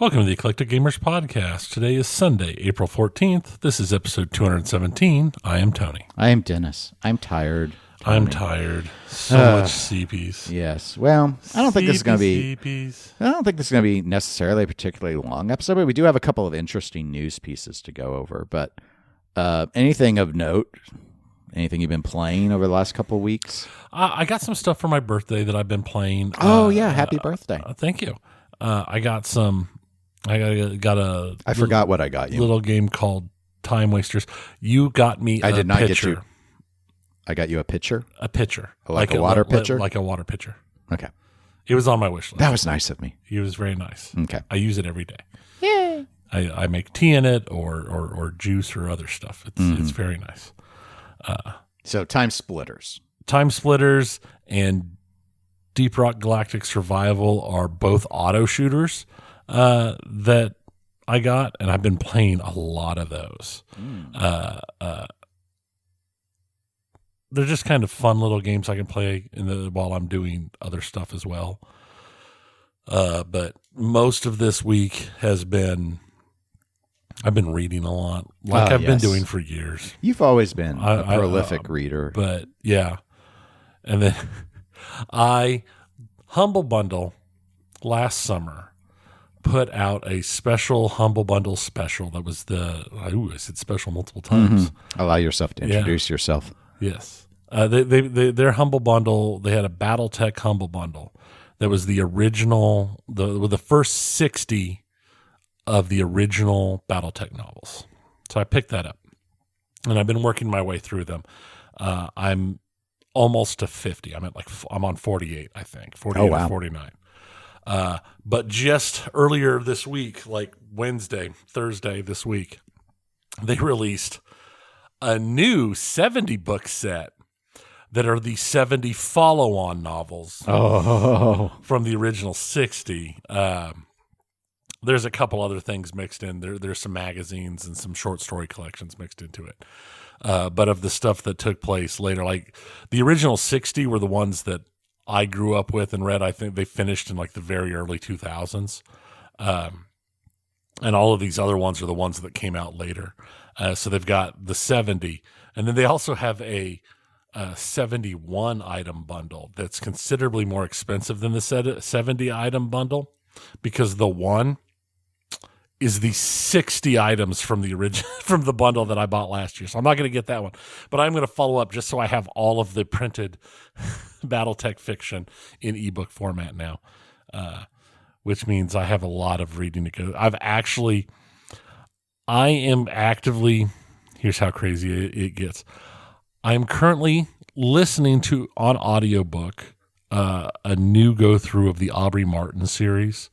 Welcome to the Eclectic Gamers Podcast. Today is Sunday, April 14th. This is episode 217. I am Tony. I am Dennis. I'm tired. Tony. I'm tired. So much CPs. Yes. Well, I don't think this is going to be. CPs. I don't think this is going to be necessarily a particularly long episode, but we do have a couple of interesting news pieces to go over. But anything of note? Anything you've been playing over the last couple of weeks? I got some stuff for my birthday that I've been playing. Oh yeah, happy birthday! Thank you. I got some. I got a. I forgot what I got you. Little game called Time Wasters. You got me. I did not pitcher. get you. I got you a pitcher. A pitcher, like a water pitcher, like a water pitcher. Okay, it was on my wish list. That was nice of me. He was very nice. Okay, I use it every day. Yay! I make tea in it or juice or other stuff. It's very nice. So Time Splitters and Deep Rock Galactic Survival are both auto shooters that I got, and I've been playing a lot of those. They're just kind of fun little games I can play while I'm doing other stuff as well. But most of this week has been I've been reading a lot, like I've been doing for years. You've always been a prolific reader. But yeah. And then Humble Bundle last summer put out a special Humble Bundle special that was I said special multiple times. Allow yourself to introduce yourself. Yes. Their Humble Bundle, they had a BattleTech Humble Bundle that was the original, the first 60 of the original BattleTech novels. So I picked that up, and I've been working my way through them. I'm almost to 50. I'm on 48, I think. 48 or 49. But just earlier this week, like Thursday this week, they released a new 70 book set that are the 70 follow-on novels from the original 60. There's a couple other things mixed in. There's some magazines and some short story collections mixed into it. But of the stuff that took place later, like the original 60 were the ones that I grew up with and read. I think they finished in like the very early 2000s. And all of these other ones are the ones that came out later. So they've got the 70. And then they also have a 71 item bundle that's considerably more expensive than the 70 item bundle, because the one is the 60 items from the from the bundle that I bought last year. So I'm not going to get that one, but I'm going to follow up just so I have all of the printed BattleTech fiction in ebook format now, which means I have a lot of reading to go. I am actively, here's how crazy it gets. I'm currently listening to, on audiobook, a new go through of the Aubrey Martin series.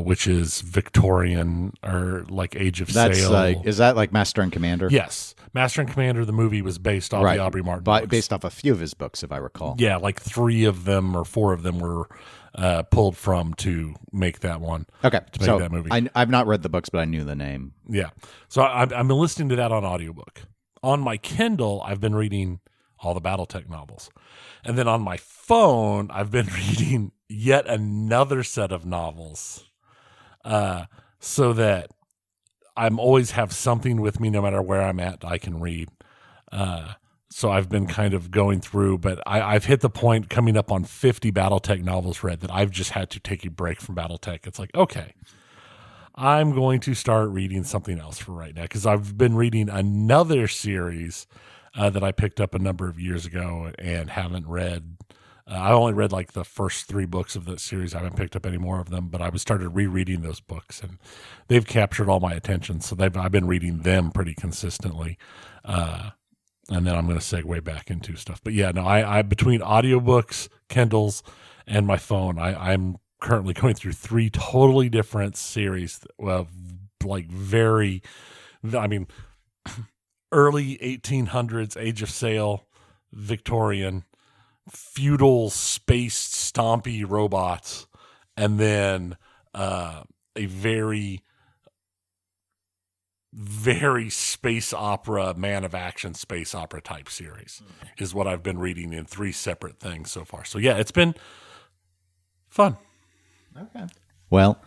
Which is Victorian or like Age of Sail. Is that like Master and Commander? Yes. Master and Commander, the movie, was based off the Aubrey Martin books. Based off a few of his books, if I recall. Yeah, like 3 of them or 4 of them were pulled from to make that one. Okay. To make that movie. I've not read the books, but I knew the name. Yeah. So I've been listening to that on audiobook. On my Kindle, I've been reading all the BattleTech novels. And then on my phone, I've been reading yet another set of novels, so that I'm always have something with me no matter where I'm at I can read. So I've been kind of going through, but I've hit the point coming up on 50 BattleTech novels read that I've just had to take a break from BattleTech. It's like, okay, I'm going to start reading something else for right now, because I've been reading another series that I picked up a number of years ago and haven't read. I only read like the first 3 books of that series. I haven't picked up any more of them, but I started rereading those books, and they've captured all my attention. So I've been reading them pretty consistently. And then I'm going to segue back into stuff. But yeah, no, I between audiobooks, Kindles, and my phone, I'm currently going through 3 totally different series of like early 1800s, Age of Sail, Victorian, feudal space stompy robots, and then a very, very space opera, man of action space opera type series is what I've been reading in 3 separate things so far. So yeah, it's been fun. Okay. Well,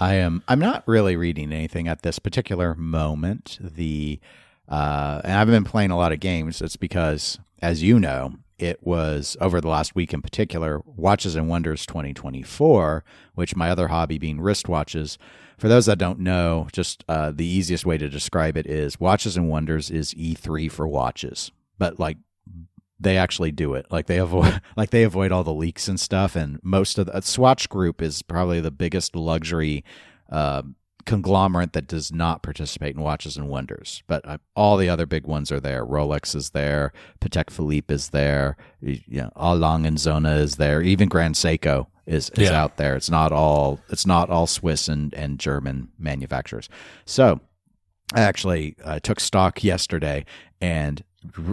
I'm not really reading anything at this particular moment. And I've been playing a lot of games. It's because, as you know, it was over the last week in particular, Watches and Wonders 2024, which my other hobby being wristwatches. For those that don't know, just the easiest way to describe it is Watches and Wonders is E3 for watches, but like they actually do it. Like they avoid all the leaks and stuff. And most of the Swatch Group is probably the biggest luxury conglomerate that does not participate in Watches and Wonders, but all the other big ones are there. Rolex is there, Patek Philippe is there, A. Lange & Söhne is there, even Grand Seiko is out there. It's not all Swiss and German manufacturers. So I actually took stock yesterday, and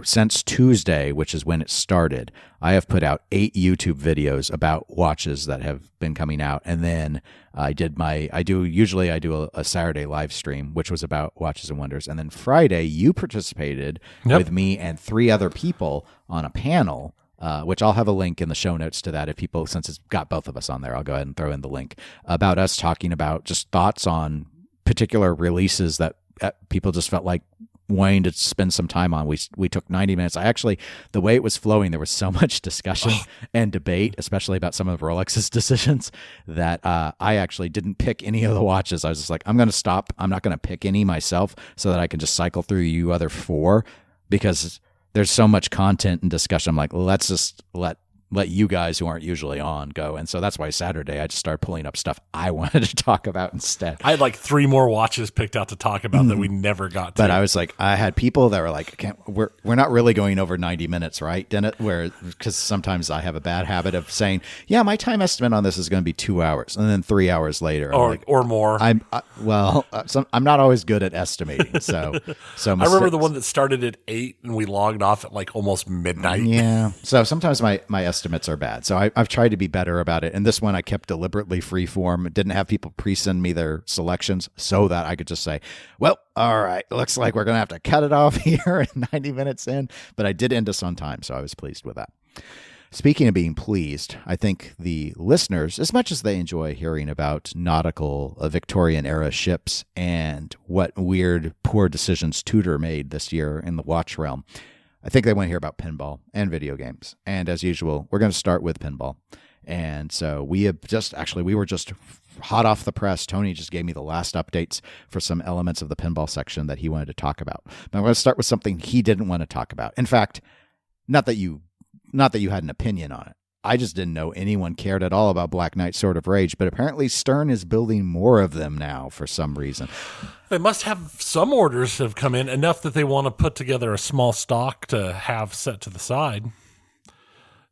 since Tuesday, which is when it started, I have put out 8 YouTube videos about watches that have been coming out. And then I do a Saturday live stream, which was about Watches and Wonders. And then Friday, you participated with me and 3 other people on a panel, which I'll have a link in the show notes to that. If people, since it's got both of us on there, I'll go ahead and throw in the link about us talking about just thoughts on particular releases that people just felt like wanting to spend some time on. We took 90 minutes. The way it was flowing, there was so much discussion and debate, especially about some of Rolex's decisions, that I actually didn't pick any of the watches. I was just like, I'm going to stop. I'm not going to pick any myself so that I can just cycle through you other 4, because there's so much content and discussion. I'm like, let's just let you guys who aren't usually on go. And so that's why Saturday I just started pulling up stuff I wanted to talk about instead. I had like 3 more watches picked out to talk about that we never got to. But I was like, I had people that were like, we're not really going over 90 minutes, right, Dennett? Because sometimes I have a bad habit of saying, yeah, my time estimate on this is going to be 2 hours. And then 3 hours later. Or more. I'm not always good at estimating. So I remember the one that started at 8 and we logged off at like almost midnight. Yeah. So sometimes my estimates are bad. So I've tried to be better about it. And this one I kept deliberately free form. Didn't have people pre-send me their selections so that I could just say, well, all right, looks like we're going to have to cut it off here at 90 minutes in. But I did end us on time, so I was pleased with that. Speaking of being pleased, I think the listeners, as much as they enjoy hearing about nautical Victorian era ships and what weird, poor decisions Tudor made this year in the watch realm, I think they want to hear about pinball and video games. And as usual, we're going to start with pinball. And so we were just hot off the press. Tony just gave me the last updates for some elements of the pinball section that he wanted to talk about. But I'm going to start with something he didn't want to talk about. In fact, not that you had an opinion on it. I just didn't know anyone cared at all about Black Knight Sword of Rage, but apparently Stern is building more of them now for some reason. They must have some orders have come in, enough that they want to put together a small stock to have set to the side.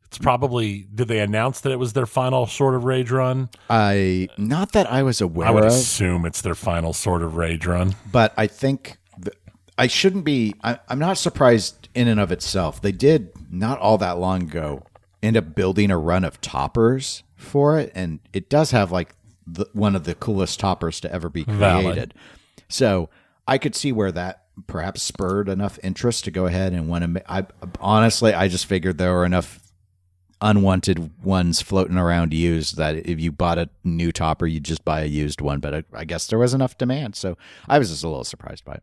It's probably, did they announce that it was their final Sword of Rage run? Not that I was aware of. I would assume it's their final Sword of Rage run. But I think I shouldn't be, I'm not surprised in and of itself. They did, not all that long ago, end up building a run of toppers for it, and it does have like one of the coolest toppers to ever be created. Valid. So I could see where that perhaps spurred enough interest to go ahead and want to. Honestly, I just figured there were enough unwanted ones floating around used that if you bought a new topper, you'd just buy a used one. But I guess there was enough demand, so I was just a little surprised by it.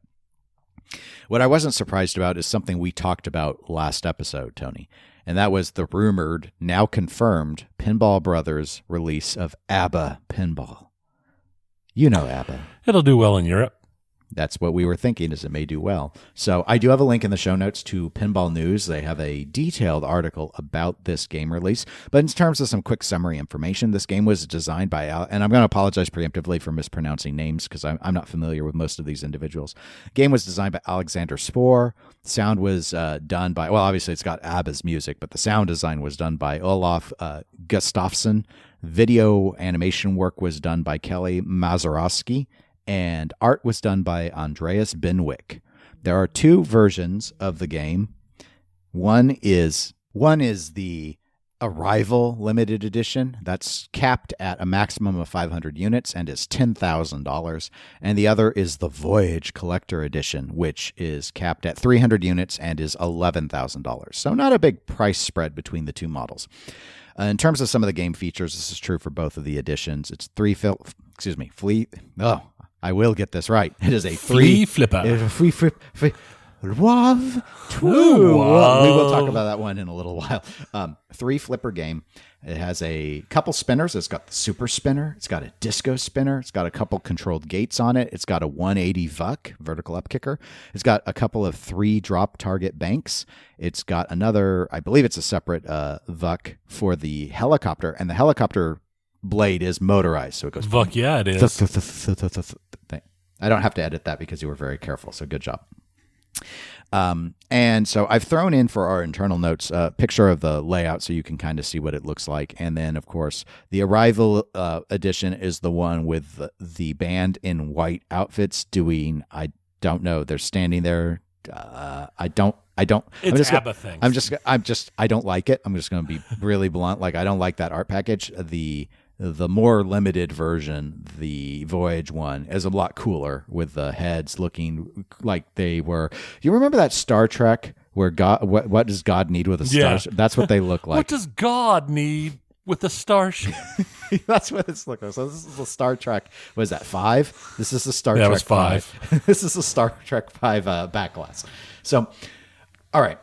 What I wasn't surprised about is something we talked about last episode, Tony. And that was the rumored, now confirmed, Pinball Brothers release of ABBA Pinball. You know ABBA. It'll do well in Europe. That's what we were thinking, is it may do well. So I do have a link in the show notes to Pinball News. They have a detailed article about this game release. But in terms of some quick summary information, this game was designed by, and I'm going to apologize preemptively for mispronouncing names because I'm not familiar with most of these individuals. Game was designed by Alexander Spohr. Sound was done by, well, obviously it's got ABBA's music, but the sound design was done by Olaf Gustafsson. Video animation work was done by Kelly Mazurowski. And art was done by Andreas Benwick. There are 2 versions of the game. One is the Arrival limited edition. That's capped at a maximum of 500 units and is $10,000. And the other is the Voyage Collector Edition, which is capped at 300 units and is $11,000. So not a big price spread between the 2 models. In terms of some of the game features, this is true for both of the editions. It's flea. Oh, I will get this right. It is a Flea flipper. Love two. We will talk about that one in a little while. 3 flipper game. It has a couple spinners. It's got the super spinner. It's got a disco spinner. It's got a couple controlled gates on it. It's got a 180 VUC, vertical up kicker. It's got a couple of 3 drop target banks. It's got another, I believe it's a separate VUC for the helicopter, and the helicopter blade is motorized, so it goes. VUC, yeah, it is. I don't have to edit that because you were very careful, so good job. And so I've thrown in for our internal notes a picture of the layout so you can kind of see what it looks like. And then, of course, the Arrival edition is the one with the band in white outfits doing, I don't know, they're standing there. I don't. It's ABBA thing. I don't like it. I'm just going to be really blunt. Like, I don't like that art package. The more limited version, the Voyage one, is a lot cooler with the heads looking like they were. You remember that Star Trek where God? What does God need with a starship? Yeah. That's what they look like. What does God need with a starship? That's what it's looking like. So this is the Star Trek. What is that, 5? This is the Star Trek was 5. This is the Star Trek 5 backglass. So, all right.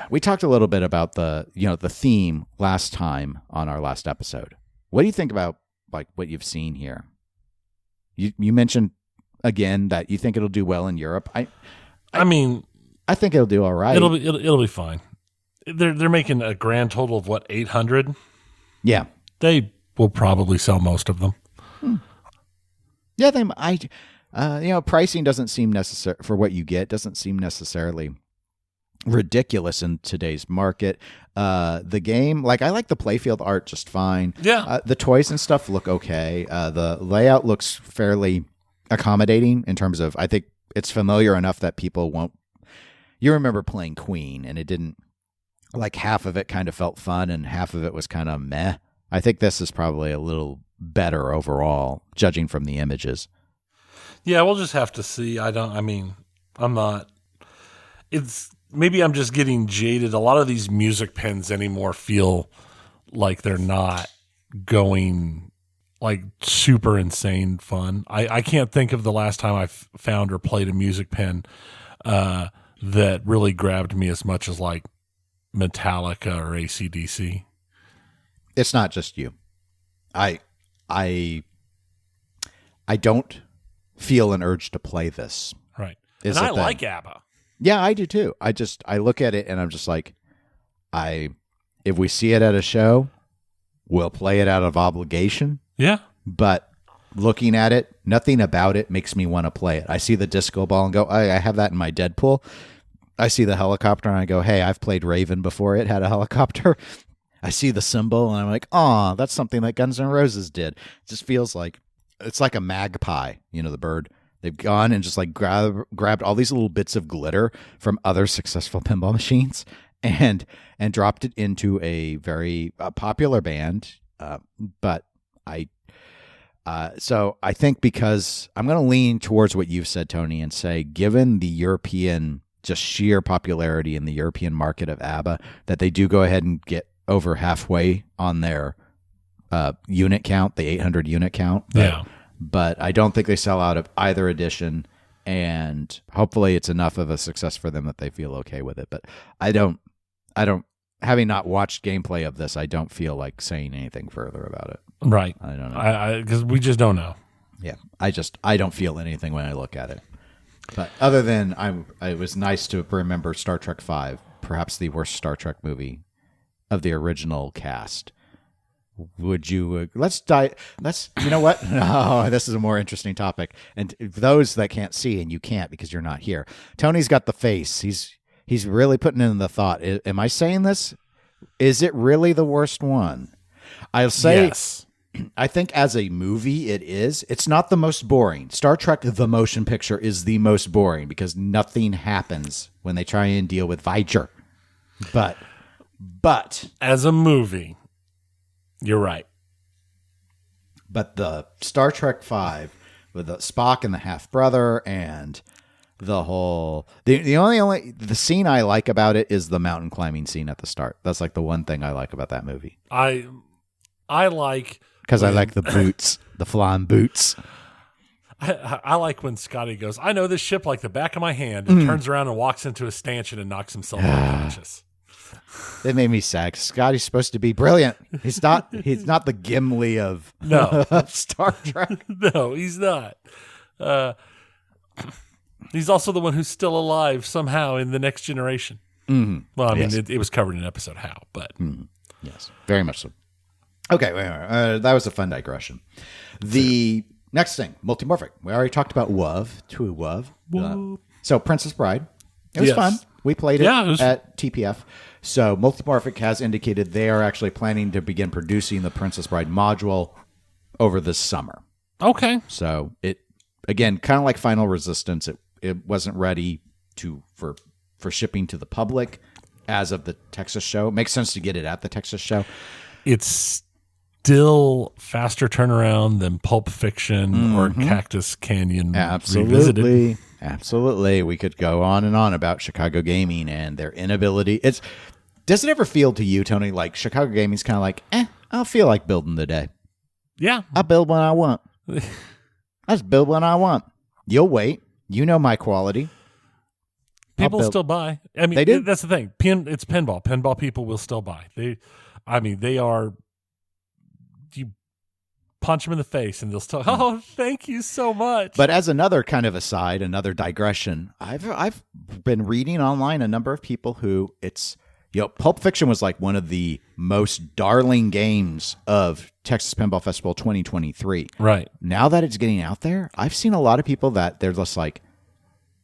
We talked a little bit about the theme last time on our last episode. What do you think about like what you've seen here? You mentioned again that you think it'll do well in Europe. I mean, I think it'll do all right. It'll be fine. They're making a grand total of what, 800? Yeah, they will probably sell most of them. Yeah, pricing doesn't seem necessary for what you get. Doesn't seem necessarily ridiculous in today's market. The game, like, I like the playfield art just fine. Yeah. The toys and stuff look okay. The layout looks fairly accommodating in terms of, I think it's familiar enough that people won't. You remember playing Queen, and it didn't, like, half of it kind of felt fun and half of it was kind of meh. I think this is probably a little better overall, judging from the images. Yeah, we'll just have to see. Maybe I'm just getting jaded. A lot of these music pens anymore feel like they're not going like super insane fun. I can't think of the last time I found or played a music pen that really grabbed me as much as like Metallica or AC/DC. It's not just you. I don't feel an urge to play this. Right. And I like ABBA. Yeah, I do too. I look at it and I'm just like, if we see it at a show, we'll play it out of obligation. Yeah. But looking at it, nothing about it makes me want to play it. I see the disco ball and go, I have that in my Deadpool. I see the helicopter and I go, hey, I've played Raven before it had a helicopter. I see the symbol and I'm like, oh, that's something that Guns N' Roses did. It just feels like, it's like a magpie, the bird. They've gone and just like grabbed all these little bits of glitter from other successful pinball machines and dropped it into a very popular band. So I think, because I'm going to lean towards what you've said, Tony, and say, given the European, just sheer popularity in the European market of ABBA, that they do go ahead and get over halfway on their unit count, the 800 unit count. Yeah. But I don't think they sell out of either edition, and hopefully it's enough of a success for them that they feel okay with it. But I don't, having not watched gameplay of this, I don't feel like saying anything further about it. Right. I don't know. Because we just don't know. Yeah. I don't feel anything when I look at it. But other than it was nice to remember Star Trek V, perhaps the worst Star Trek movie of the original cast. Would you you know what? Oh, this is a more interesting topic. And those that can't see, and you can't because you're not here, Tony's got the face. He's really putting in the thought. Am I saying this? Is it really the worst one? I'll say yes. I think as a movie it is. It's not the most boring. Star Trek the motion picture is the most boring because nothing happens when they try and deal with Voyager. But as a movie, you're right. But the Star Trek V with the Spock and the half brother and the whole the scene I like about it is the mountain climbing scene at the start. That's like the one thing I like about that movie. I like because I like the boots, the flying boots. I like when Scotty goes, I know this ship like the back of my hand, and turns around and walks into a stanchion and knocks himself unconscious. It made me sad. Scotty's supposed to be brilliant. He's not the Gimli of Star Trek. No, he's not. He's also the one who's still alive somehow in the next generation. Mm-hmm. Well, I mean, it was covered in episode how, but yes, very much so. Okay, that was a fun digression. The next thing, Multimorphic. We already talked about WoW. So Princess Bride. It was fun. We played it at TPF. So Multimorphic has indicated they are actually planning to begin producing the Princess Bride module over this summer. Okay. So it, again, kind of like Final Resistance, it wasn't ready for shipping to the public as of the Texas show. It makes sense to get it at the Texas show. It's still faster turnaround than Pulp Fiction or Cactus Canyon Revisited. Absolutely. We could go on and on about Chicago gaming and their inability. Does it ever feel to you, Tony, like Chicago gaming's kind of like, I'll feel like building today. Yeah. I'll build when I want. I just build when I want. You'll wait. You know my quality. People still buy. I mean, they do. That's the thing. It's pinball. Pinball people will still buy. They are. You punch them in the face and they'll still. Oh, thank you so much. But as another kind of aside, another digression, I've been reading online a number of people who Pulp Fiction was like one of the most darling games of Texas Pinball Festival 2023. Right. Now that it's getting out there, I've seen a lot of people that they're just like,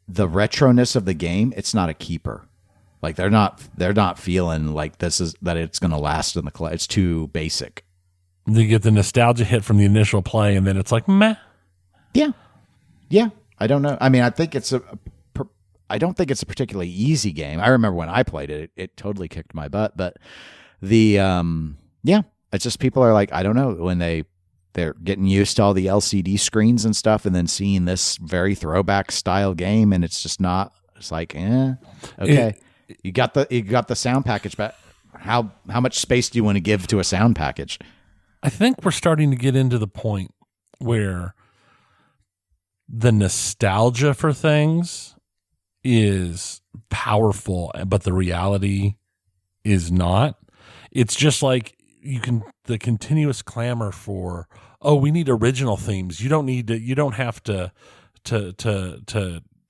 the retroness of the game, it's not a keeper. Like they're not feeling like that it's going to last in the class. It's too basic. You get the nostalgia hit from the initial play, and then it's like, meh. Yeah. I don't know. I mean, I don't think it's a particularly easy game. I remember when I played it, it totally kicked my butt. But it's just people are like, I don't know, when they're getting used to all the LCD screens and stuff, and then seeing this very throwback style game, and it's just not. It's like, okay, you got the sound package, but how much space do you want to give to a sound package? I think we're starting to get into the point where the nostalgia for things is powerful, but the reality is not. It's just like the continuous clamor for, we need original themes. You don't have to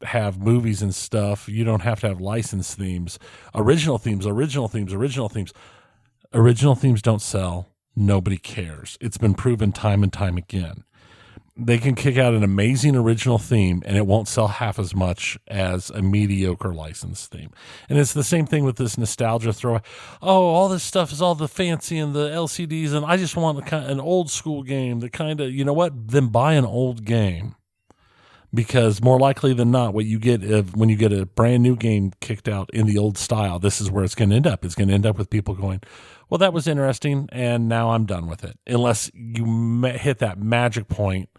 have movies and stuff. You don't have to have licensed themes. Original themes don't sell. Nobody cares. It's been proven time and time again. They can kick out an amazing original theme and it won't sell half as much as a mediocre licensed theme. And it's the same thing with this nostalgia throw. Oh, all this stuff is all the fancy and the LCDs, and I just want an old school game that kind of, you know what? Then buy an old game. Because more likely than not, what you get when you get a brand new game kicked out in the old style, this is where it's going to end up. It's going to end up with people going, well, that was interesting, and now I'm done with it. Unless you hit that magic point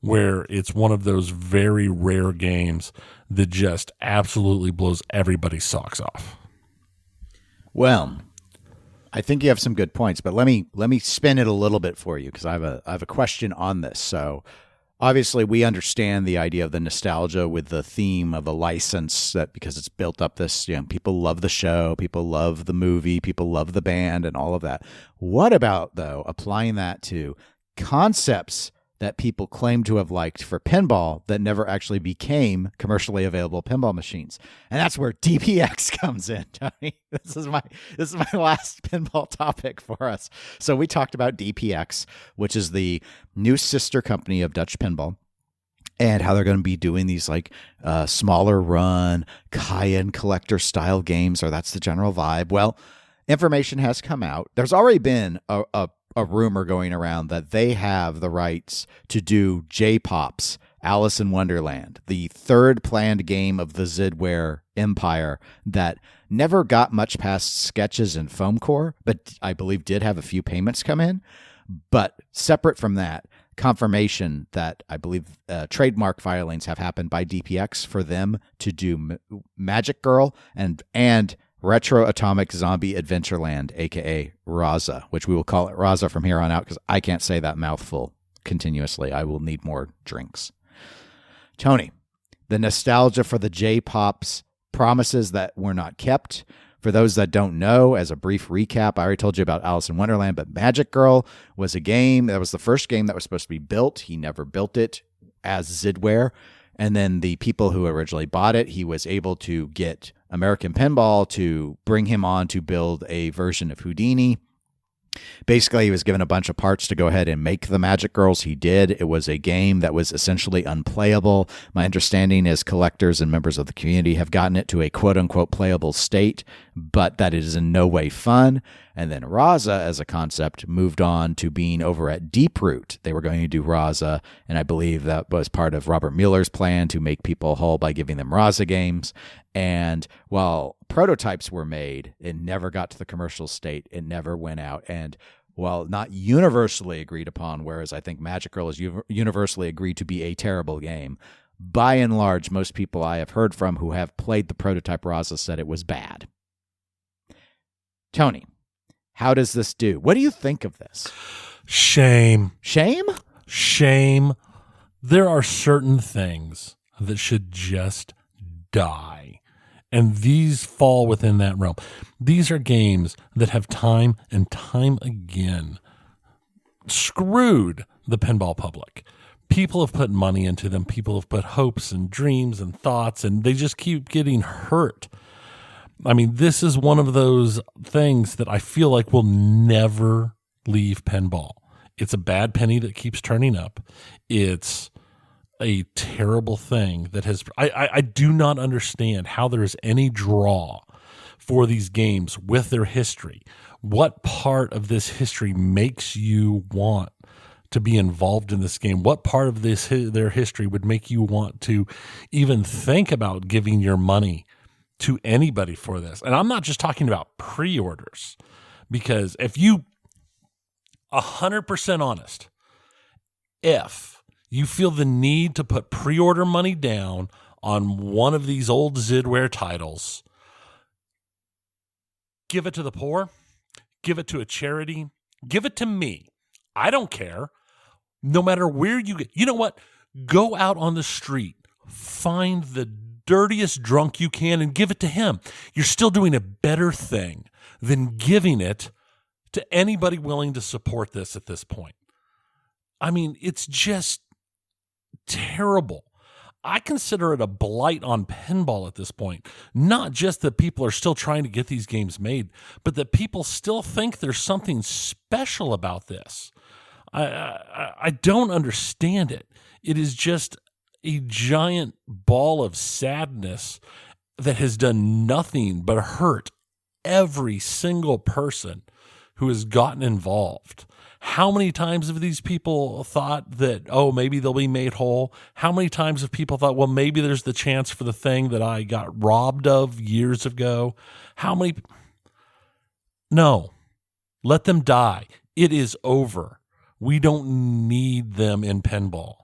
where it's one of those very rare games that just absolutely blows everybody's socks off. Well, I think you have some good points, but let me spin it a little bit for you because I have a question on this. So obviously we understand the idea of the nostalgia with the theme of the license, that because it's built up this, people love the show, people love the movie, people love the band and all of that. What about, though, applying that to concepts that people claim to have liked for pinball that never actually became commercially available pinball machines? And that's where DPX comes in, Tony. This is my last pinball topic for us. So we talked about DPX, which is the new sister company of Dutch Pinball, and how they're going to be doing these like smaller run Cayenne collector style games, or that's the general vibe. Well, information has come out. There's already been a rumor going around that they have the rights to do J-Pop's Alice in Wonderland, the third planned game of the Zidware empire that never got much past sketches and foam core, but I believe did have a few payments come in. But separate from that, confirmation that I believe trademark filings have happened by DPX for them to do Magic Girl and Retro Atomic Zombie Adventureland, aka RAZA, which we will call it RAZA from here on out because I can't say that mouthful continuously. I will need more drinks. Tony, the nostalgia for the J-Pop's promises that were not kept. For those that don't know, as a brief recap, I already told you about Alice in Wonderland, but Magic Girl was a game. That was the first game that was supposed to be built. He never built it as Zidware. And then the people who originally bought it, he was able to get American Pinball to bring him on to build a version of Houdini. Basically, he was given a bunch of parts to go ahead and make the Magic Girls. He did. It was a game that was essentially unplayable. My understanding is collectors and members of the community have gotten it to a quote-unquote playable state, but that it is in no way fun. And then RAZA, as a concept, moved on to being over at Deeproot. They were going to do RAZA, and I believe that was part of Robert Mueller's plan to make people whole by giving them RAZA games. And while prototypes were made, it never got to the commercial state. It never went out. And while not universally agreed upon, whereas I think Magic Girl is universally agreed to be a terrible game, by and large, most people I have heard from who have played the prototype RAZA said it was bad. Tony, how does this do? What do you think of this? Shame. Shame? Shame. There are certain things that should just die. And these fall within that realm. These are games that have time and time again screwed the pinball public. People have put money into them. People have put hopes and dreams and thoughts, and they just keep getting hurt. I mean, this is one of those things that I feel like will never leave pinball. It's a bad penny that keeps turning up. It's a terrible thing that has... I do not understand how there is any draw for these games with their history. What part of this history makes you want to be involved in this game? What part of their history would make you want to even think about giving your money to anybody for this? And I'm not just talking about pre-orders, because if you 100% honest, if you feel the need to put pre-order money down on one of these old Zidware titles, give it to the poor, give it to a charity, give it to me. I don't care. No matter where you get, you know what? Go out on the street, find the dirtiest drunk you can and give it to him. You're still doing a better thing than giving it to anybody willing to support this at this point. I mean, it's just terrible. I consider it a blight on pinball at this point. Not just that people are still trying to get these games made, but that people still think there's something special about this. I don't understand it. It is just a giant ball of sadness that has done nothing but hurt every single person who has gotten involved. How many times have these people thought that, oh, maybe they'll be made whole? How many times have people thought, well, maybe there's the chance for the thing that I got robbed of years ago? How many? No. Let them die. It is over. We don't need them in pinball.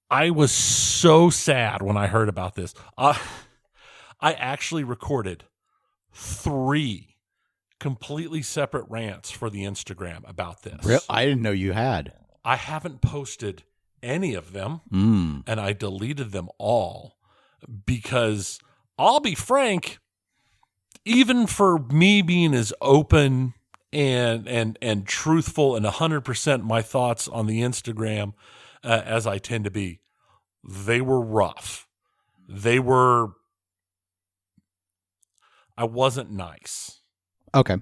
I was so sad when I heard about this. I actually recorded 3 completely separate rants for the Instagram about this. I didn't know you had. I haven't posted any of them, and I deleted them all because I'll be frank, even for me being as open and truthful and 100% my thoughts on the Instagram as I tend to be, they were rough. I wasn't nice. Okay.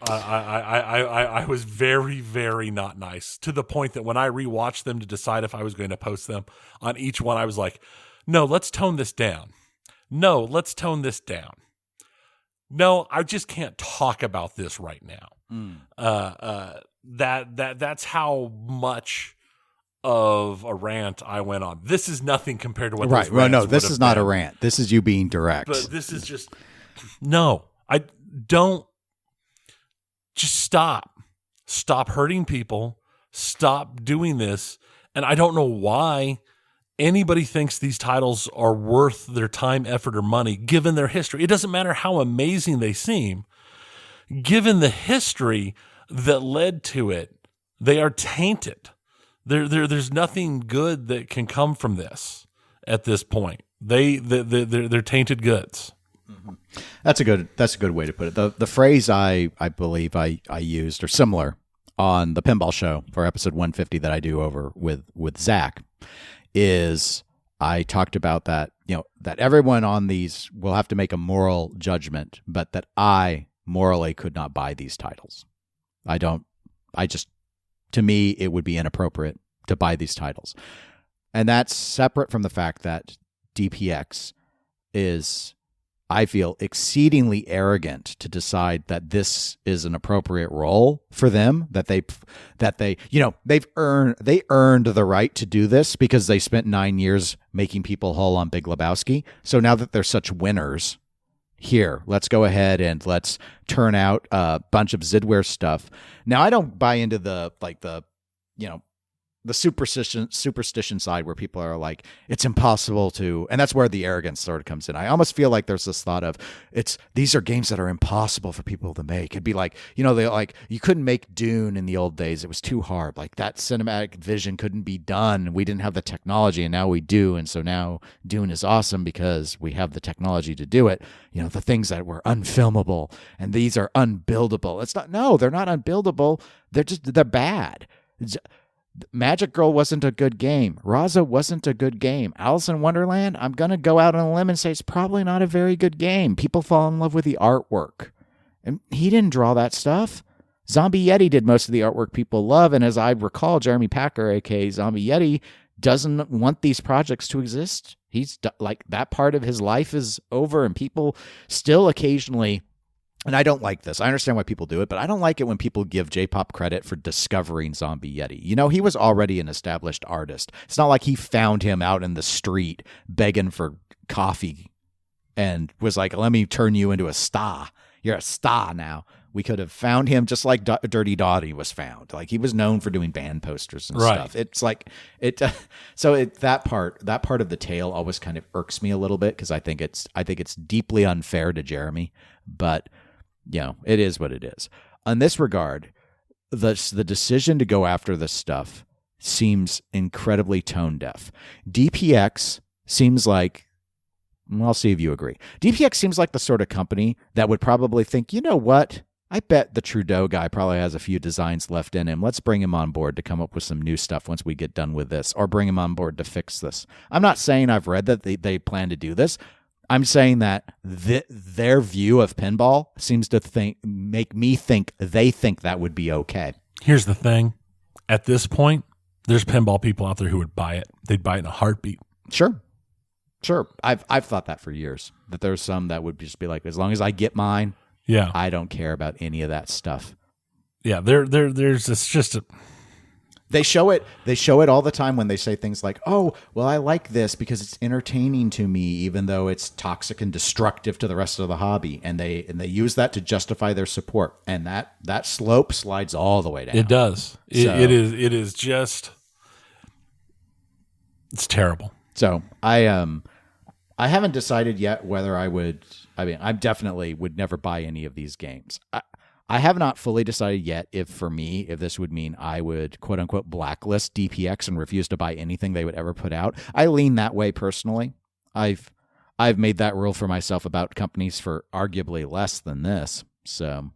I was very, very not nice, to the point that when I rewatched them to decide if I was going to post them on each one, I was like, no, let's tone this down. No, let's tone this down. No, I just can't talk about this right now. That's how much of a rant I went on. This is nothing compared to what right. Well, no, this is not a rant. This is you being direct. But this is just no. I don't. Just stop. Stop hurting people. Stop doing this. And I don't know why anybody thinks these titles are worth their time, effort, or money, given their history. It doesn't matter how amazing they seem. Given the history that led to it, they are tainted. There's nothing good that can come from this at this point. They're tainted goods. Mm-hmm. That's a good way to put it. The phrase I believe I used or similar on the Pinball Show for episode 150 that I do over with Zach is I talked about that, that everyone on these will have to make a moral judgment, but that I morally could not buy these titles. To me, it would be inappropriate to buy these titles. And that's separate from the fact that DPX is, I feel, exceedingly arrogant to decide that this is an appropriate role for them, that they earned the right to do this because they spent 9 years making people hull on Big Lebowski. So now that they're such winners, here, let's go ahead and let's turn out a bunch of Zidware stuff. Now, I don't buy into the superstition side where people are like, it's impossible to, and that's where the arrogance sort of comes in. I almost feel like there's this thought of these are games that are impossible for people to make. It'd be like, you couldn't make Dune in the old days. It was too hard. Like that cinematic vision couldn't be done. We didn't have the technology and now we do. And so now Dune is awesome because we have the technology to do it. The things that were unfilmable and these are unbuildable. They're not unbuildable. They're bad. Magic Girl wasn't a good game. RAZA wasn't a good game. Alice in Wonderland, I'm going to go out on a limb and say it's probably not a very good game. People fall in love with the artwork. And he didn't draw that stuff. Zombie Yeti did most of the artwork people love. And as I recall, Jeremy Packer, a.k.a. Zombie Yeti, doesn't want these projects to exist. He's like, that part of his life is over, and people still occasionally... And I don't like this. I understand why people do it, but I don't like it when people give J-pop credit for discovering Zombie Yeti. He was already an established artist. It's not like he found him out in the street begging for coffee and was like, let me turn you into a star. You're a star now. We could have found him just like Dirty Dottie was found. Like he was known for doing band posters and stuff. It's like that part of the tale always kind of irks me a little bit because I think it's deeply unfair to Jeremy, but it is what it is. On this regard, the decision to go after this stuff seems incredibly tone deaf. DPX seems like, I'll see if you agree. DPX seems like the sort of company that would probably think, you know what? I bet the Trudeau guy probably has a few designs left in him. Let's bring him on board to come up with some new stuff once we get done with this, or bring him on board to fix this. I'm not saying I've read that they plan to do this. I'm saying that their view of pinball seems to make me think they think that would be okay. Here's the thing. At this point, there's pinball people out there who would buy it. They'd buy it in a heartbeat. Sure. I've thought that for years, that there's some that would just be like, as long as I get mine, I don't care about any of that stuff. Yeah, there's it's just a... They show it all the time when they say things like, "Oh, well, I like this because it's entertaining to me, even though it's toxic and destructive to the rest of the hobby." And they use that to justify their support, and that slope slides all the way down. It does. It is just, it's terrible. So I haven't decided yet whether I would. I mean, I definitely would never buy any of these games. I have not fully decided yet if this would mean I would, quote unquote, blacklist DPX and refuse to buy anything they would ever put out. I lean that way personally. I've made that rule for myself about companies for arguably less than this. So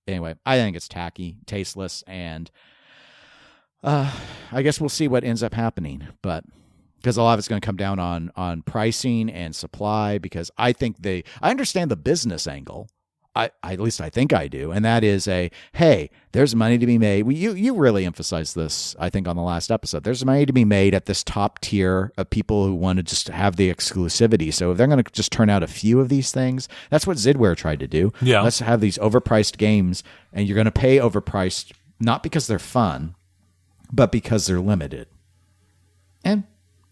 anyway, I think it's tacky, tasteless, and I guess we'll see what ends up happening. But because a lot of it's going to come down on pricing and supply, because I understand the business angle. At least I think I do. And that is hey, there's money to be made. You really emphasized this, I think, on the last episode. There's money to be made at this top tier of people who want to just have the exclusivity. So if they're going to just turn out a few of these things, that's what Zidware tried to do. Yeah. Let's have these overpriced games, and you're going to pay overpriced, not because they're fun, but because they're limited. And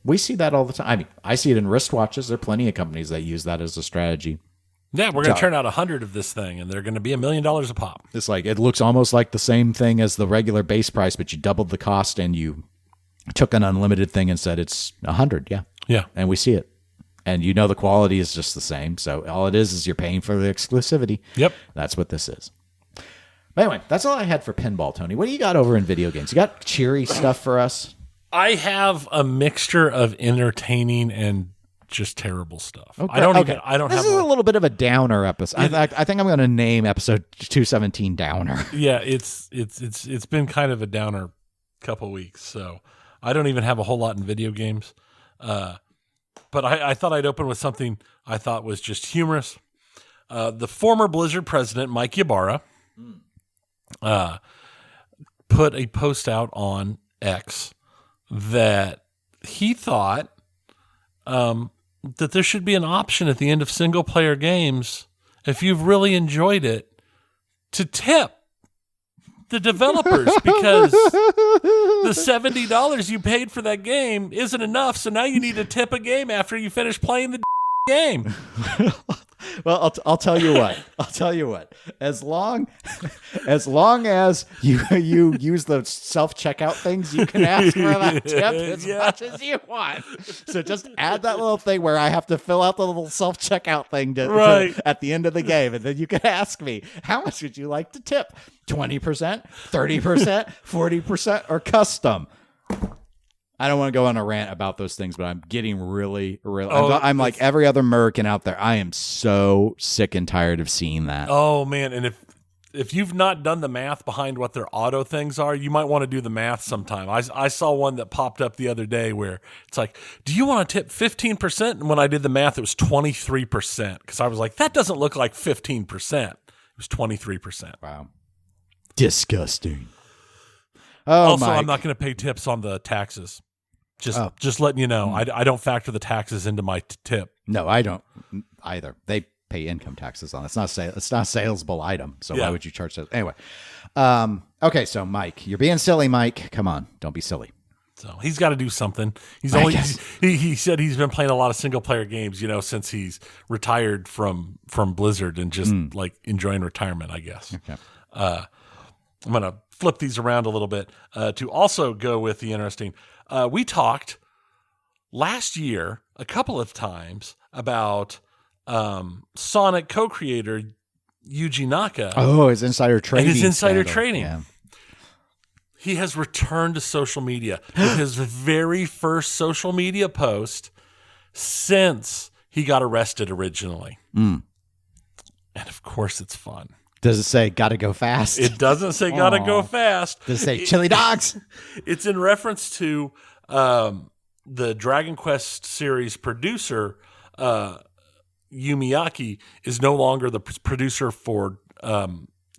we see that all the time. I mean, I see it in wristwatches. There are plenty of companies that use that as a strategy. Yeah, we're going to turn out 100 of this thing, and they're going to be $1 million a pop. It's like, it looks almost like the same thing as the regular base price, but you doubled the cost and you took an unlimited thing and said it's 100. Yeah. Yeah. And we see it. And you know the quality is just the same. So all it is you're paying for the exclusivity. Yep. That's what this is. But anyway, that's all I had for pinball, Tony. What do you got over in video games? You got cheery stuff for us? I have a mixture of entertaining and just terrible stuff. Okay. I don't okay. even. I don't this have. This is a little bit of a downer episode. I think I'm going to name episode 217 Downer. Yeah, it's been kind of a downer couple weeks. So I don't even have a whole lot in video games. But I thought I'd open with something I thought was just humorous. The former Blizzard president, Mike Ybarra, put a post out on X that he thought that there should be an option at the end of single-player games, if you've really enjoyed it, to tip the developers because the $70 you paid for that game isn't enough, so now you need to tip a game after you finish playing the game. Well, I'll tell you what. I'll tell you what. As long as you use the self-checkout things, you can ask for that tip as much as you want. So just add that little thing where I have to fill out the little self-checkout thing at the end of the game, and then you can ask me, how much would you like to tip? 20%, 30%, 40%, or custom? I don't want to go on a rant about those things, but I'm getting really. I'm like every other American out there. I am so sick and tired of seeing that. Oh man! And if you've not done the math behind what their auto things are, you might want to do the math sometime. I saw one that popped up the other day where it's like, do you want to tip 15%? And when I did the math, it was 23% because I was like, that doesn't look like 15%. It was 23%. Wow, disgusting. Also, Mike. I'm not going to pay tips on the taxes. Just letting you know, I don't factor the taxes into my tip. No, I don't either. They pay income taxes on it. It's not a saleable item. So why would you charge that? Anyway. Okay. So Mike, you're being silly, Mike. Come on. Don't be silly. So he's got to do something. He said he's been playing a lot of single player games, since he's retired from Blizzard and just like enjoying retirement, I guess. Okay. I'm going to flip these around a little bit to also go with the interesting. We talked last year a couple of times about Sonic co-creator Yuji Naka. Oh, his insider trading. And his insider scandal. trading. Yeah. He has returned to social media with his very first social media post since he got arrested originally. And of course, it's fun. Does it say gotta go fast? It doesn't say gotta go fast. Does it say chili dogs? It's in reference to the Dragon Quest series producer, Yumiaki, is no longer the producer for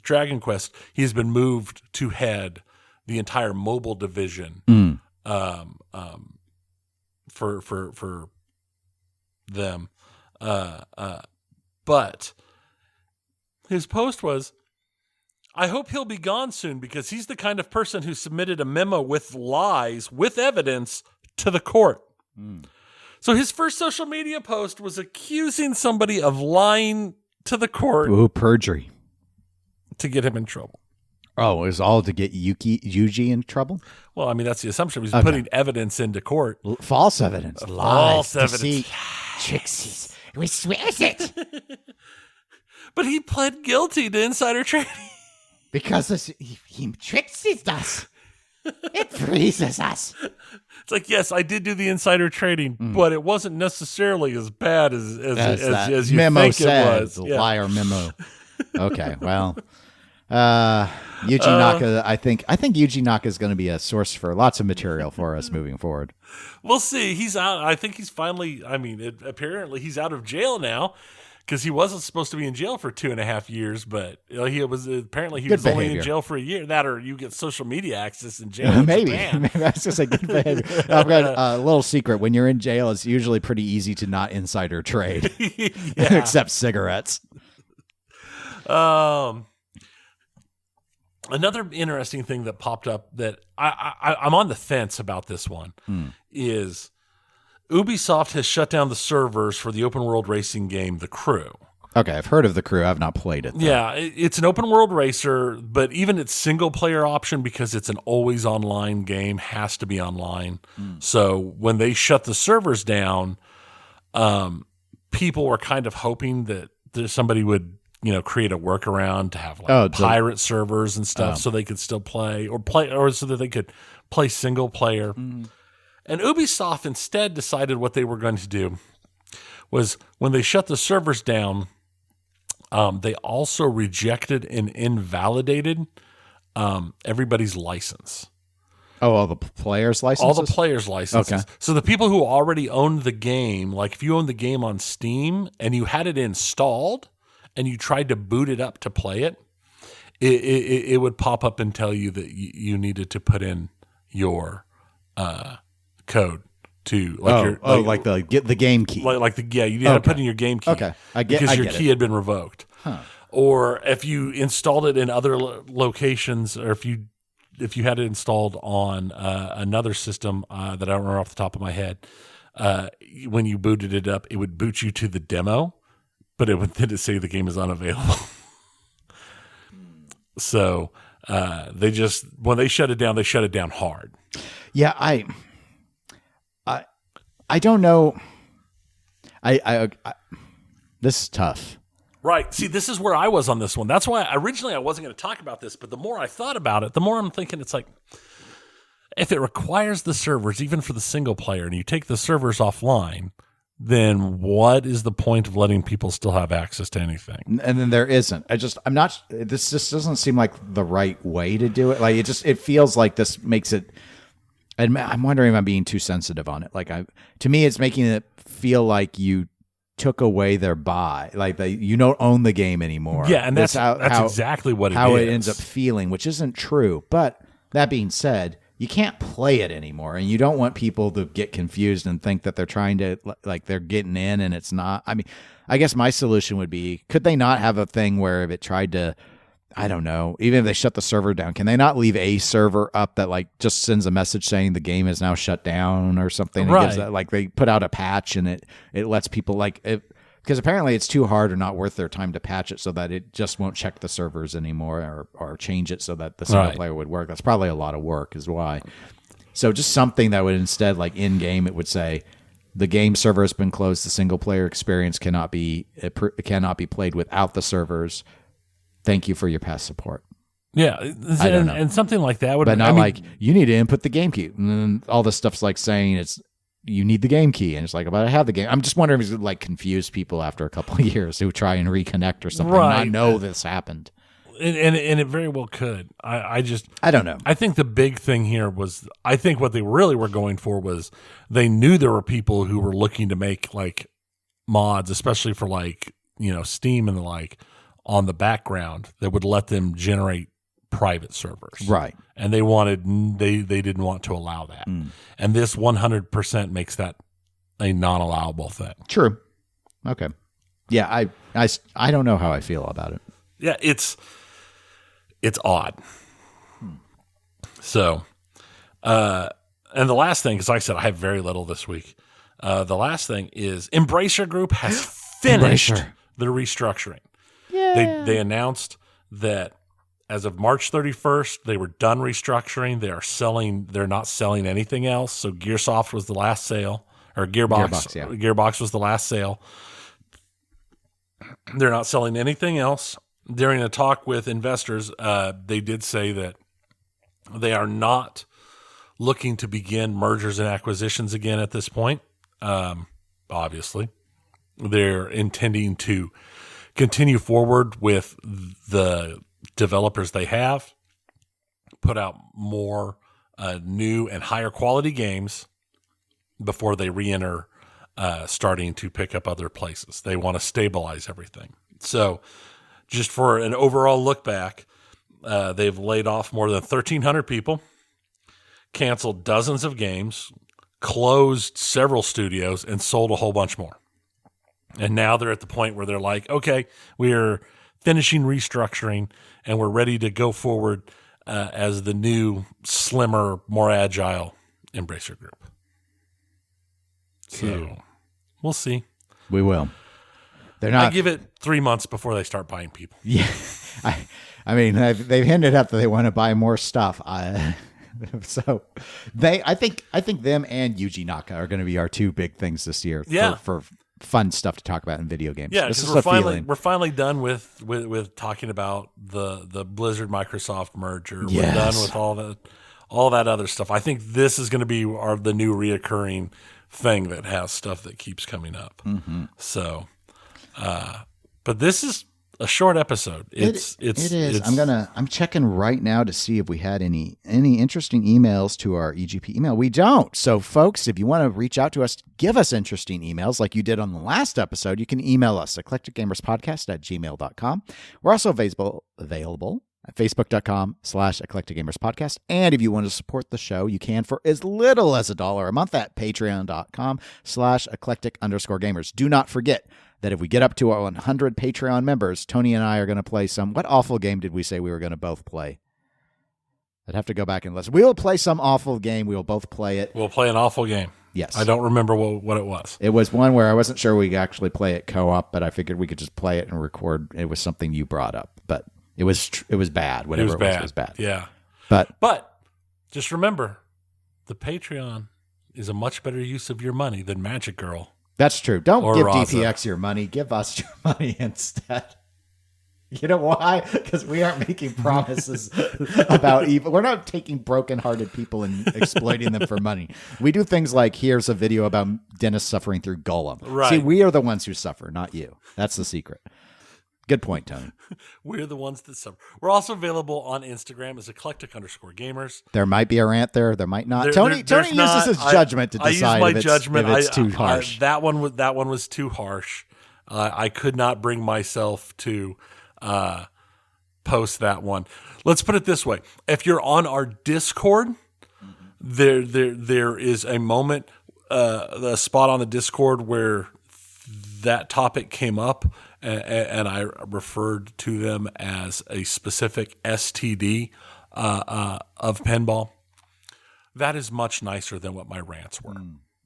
Dragon Quest. He has been moved to head the entire mobile division for them. But his post was, I hope he'll be gone soon because he's the kind of person who submitted a memo with lies, with evidence, to the court. So his first social media post was accusing somebody of lying to the court. Ooh, perjury. To get him in trouble. Oh, it was all to get Yuji in trouble? Well, I mean, that's the assumption. He's putting evidence into court. False evidence. False evidence. Deceit. Trixies. We swears it. But he pled guilty to insider trading. Because he tricks us. It freezes us. It's like, yes, I did do the insider trading, but it wasn't necessarily as bad as you memo think said, it was. The liar memo. Okay, well, Yuji Naka. I think Yuji Naka is going to be a source for lots of material for us moving forward. We'll see. He's out. I think he's finally. I mean, apparently he's out of jail now. Because he wasn't supposed to be in jail for 2.5 years, but he was only in jail for a year. That, or you get social media access in jail. Maybe I was just a good behavior. I've got a little secret: when you're in jail, it's usually pretty easy to not insider trade, except cigarettes. Another interesting thing that popped up that I'm on the fence about this one is Ubisoft has shut down the servers for the open world racing game The Crew. Okay, I've heard of the Crew. I've not played it, though. Yeah, it's an open world racer, but even its single player option, because it's an always online game, has to be online. So when they shut the servers down, people were kind of hoping that somebody would, create a workaround to have pirate servers and stuff, so they could still play, or so that they could play single player. And Ubisoft instead decided what they were going to do was, when they shut the servers down, they also rejected and invalidated everybody's license. Oh, all the players' licenses? All the players' licenses. Okay. So the people who already owned the game, like if you owned the game on Steam and you had it installed and you tried to boot it up to play it, it would pop up and tell you that you needed to put in your code to like the game key. You had to put in your game key. Okay, because your key had been revoked. Huh. Or if you installed it in other locations, or if you had it installed on another system that I don't remember off the top of my head, when you booted it up, it would boot you to the demo, but it would then say the game is unavailable. So when they shut it down, they shut it down hard. Yeah, I don't know. I this is tough. Right. See, this is where I was on this one. That's why originally I wasn't going to talk about this, but the more I thought about it, the more I'm thinking it's like, if it requires the servers, even for the single player, and you take the servers offline, then what is the point of letting people still have access to anything? And then there isn't. This just doesn't seem like the right way to do it. Like it feels like this makes it, and I'm wondering if I'm being too sensitive on it. Like to me, it's making it feel like you took away their buy, like you don't own the game anymore. Yeah, and that's exactly what it is. How it ends up feeling, which isn't true. But that being said, you can't play it anymore, and you don't want people to get confused and think that they're trying to, like, they're getting in and it's not. I mean, I guess my solution would be, could they not have a thing where if it tried to, I don't know, even if they shut the server down, can they not leave a server up that like just sends a message saying the game is now shut down or something? Right. It gives that, like, they put out a patch and it lets people because apparently it's too hard or not worth their time to patch it so that it just won't check the servers anymore or change it so that the single player would work. That's probably a lot of work is why. So just something that would instead, like in game, it would say the game server has been closed. The single player experience cannot be played without the servers. Thank you for your past support. Yeah, and something like that would, but not like you need to input the game key. And then all this stuff's like saying you need the game key, and it's like, but I have the game. I'm just wondering if it's like confuse people after a couple of years who try and reconnect or something. Right. And not know this happened, and it very well could. I don't know. I think the big thing here was, I think what they really were going for was they knew there were people who were looking to make like mods, especially for like Steam and the like, on the background that would let them generate private servers. Right. And they didn't want to allow that. And this 100% makes that a non-allowable thing. True. Okay. Yeah, I don't know how I feel about it. Yeah, it's odd. So, and the last thing, because like I said, I have very little this week. The last thing is Embracer Group has finished the restructuring. Yeah. They announced that as of March 31st, they were done restructuring. They're not selling anything else. So Gearsoft was the last sale, or Gearbox was the last sale. They're not selling anything else. During a talk with investors, they did say that they are not looking to begin mergers and acquisitions again at this point. Obviously, they're intending to continue forward with the developers they have, put out more new and higher quality games before they re-enter starting to pick up other places. They want to stabilize everything. So just for an overall look back, they've laid off more than 1,300 people, canceled dozens of games, closed several studios, and sold a whole bunch more. And now they're at the point where they're like, okay, we're finishing restructuring and we're ready to go forward as the new, slimmer, more agile Embracer Group. So we'll see. We will. They're not. I give it 3 months before they start buying people. Yeah, I mean, they've hinted at that they want to buy more stuff. So I think them and Yuji Naka are going to be our two big things this year. Yeah. For fun stuff to talk about in video games. Yeah, this is we're finally done with talking about the Blizzard Microsoft merger. Yes. We're done with all that other stuff. I think this is going to be the new reoccurring thing that has stuff that keeps coming up. Mm-hmm. So, but this is a short episode. It is. I'm checking right now to see if we had any interesting emails to our EGP email. We don't. So folks, if you want to reach out to us, give us interesting emails like you did on the last episode, you can email us eclecticgamerspodcast@gmail.com. We're also available at facebook.com/eclecticgamerspodcast. And if you want to support the show, you can for as little as $1 a month at patreon.com/eclectic_gamers. Do not forget that if we get up to our 100 Patreon members, Tony and I are going to play what awful game did we say we were going to both play? I'd have to go back and listen. We will play some awful game. We will both play it. We'll play an awful game. Yes. I don't remember what it was. It was one where I wasn't sure we could actually play it co-op, but I figured we could just play it and record. It was something you brought up, but it was bad. Whatever it was bad. Yeah. But just remember, the Patreon is a much better use of your money than Magic Girl. That's true. Don't give RAZA. DPX your money. Give us your money instead. You know why? Because we aren't making promises about evil. We're not taking broken-hearted people and exploiting them for money. We do things like, here's a video about Dennis suffering through Golem. Right. See, we are the ones who suffer, not you. That's the secret. Good point, Tony. We're the ones that suffer. We're also available on Instagram as eclectic_gamers. There might be a rant there. There might not. Tony uses his judgment to decide if it's too harsh. That one was too harsh. I could not bring myself to post that one. Let's put it this way: if you're on our Discord, there is a moment, the spot on the Discord where that topic came up, and I referred to them as a specific STD of pinball. That is much nicer than what my rants were.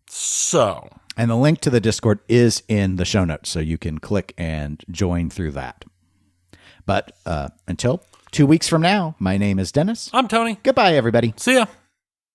So, and the link to the Discord is in the show notes, so you can click and join through that. But until 2 weeks from now, my name is Dennis. I'm Tony. Goodbye, everybody. See ya.